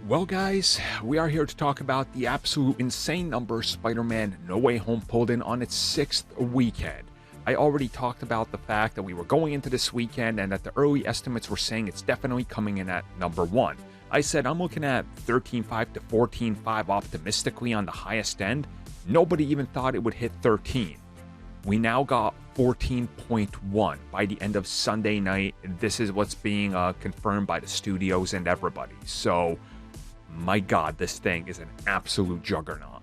Well guys, we are here to talk about the absolute insane number Spider-Man No Way Home pulled in on its 6th weekend. I already talked about the fact that we were going into this weekend and that the early estimates were saying it's definitely coming in at number 1. I said I'm looking at 13.5 to 14.5 optimistically on the highest end. Nobody even thought it would hit 13. We now got 14.1 by the end of Sunday night. This is what's being confirmed by the studios and everybody. So, my God, this thing is an absolute juggernaut.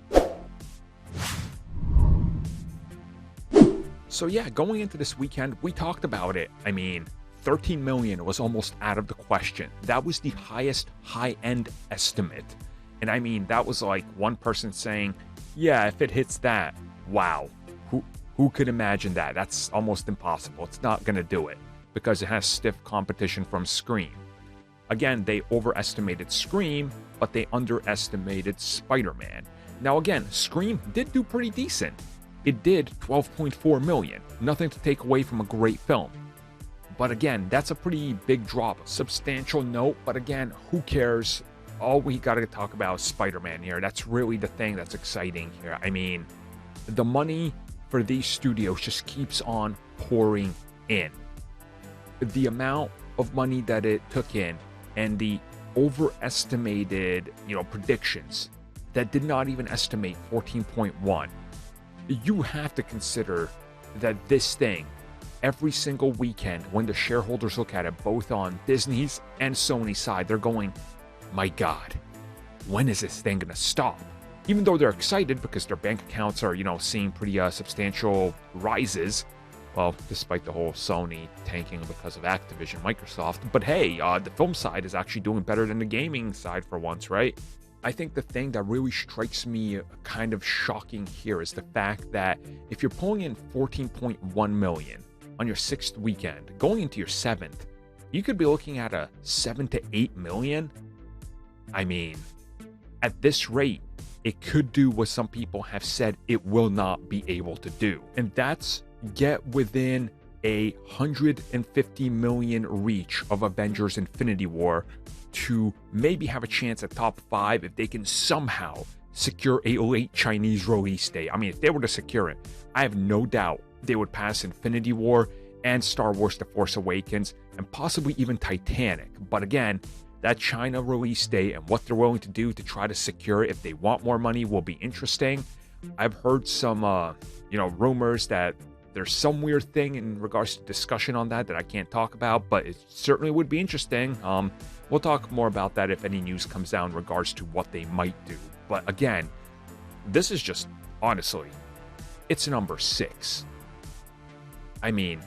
So yeah, going into this weekend, we talked about it. I mean, 13 million was almost out of the question. That was the highest high-end estimate. And I mean, that was like one person saying, yeah, if it hits that, wow. Who could imagine that? That's almost impossible. It's not going to do it because it has stiff competition from Scream. Again, they overestimated Scream, but they underestimated Spider-Man. Now again, Scream did do pretty decent. It did 12.4 million. Nothing to take away from a great film. But again, that's a pretty big drop. Substantial note, but again, who cares? All we got to talk about is Spider-Man here. That's really the thing that's exciting here. I mean, the money for these studios just keeps on pouring in. The amount of money that it took in and the overestimated, predictions that did not even estimate 14.1. You have to consider that this thing, every single weekend, when the shareholders look at it, both on Disney's and Sony's side, they're going, my God, when is this thing gonna stop? Even though they're excited because their bank accounts are, seeing pretty substantial rises. Well, despite the whole Sony tanking because of Activision, Microsoft. But hey, the film side is actually doing better than the gaming side for once, right? I think the thing that really strikes me kind of shocking here is the fact that if you're pulling in 14.1 million on your 6th weekend, going into your 7th, you could be looking at a 7 to 8 million. I mean, at this rate, it could do what some people have said it will not be able to do. And that's get within a 150 million reach of Avengers Infinity War to maybe have a chance at top 5 if they can somehow secure a late Chinese release date. I mean, if they were to secure it, I have no doubt they would pass Infinity War and Star Wars The Force Awakens and possibly even Titanic. But again, that China release date and what they're willing to do to try to secure it if they want more money will be interesting. I've heard some, rumors that there's some weird thing in regards to discussion on that I can't talk about, but it certainly would be interesting. We'll talk more about that if any news comes out in regards to what they might do. But again, this is just, honestly, it's number 6. I mean,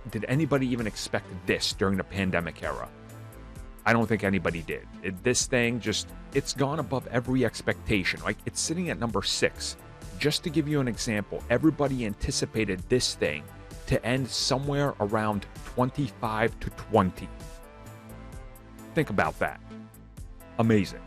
did anybody even expect this during the pandemic era? I don't think anybody did. This thing it's gone above every expectation. Like, it's sitting at number 6. Just to give you an example, everybody anticipated this thing to end somewhere around 25 to 20. Think about that. Amazing.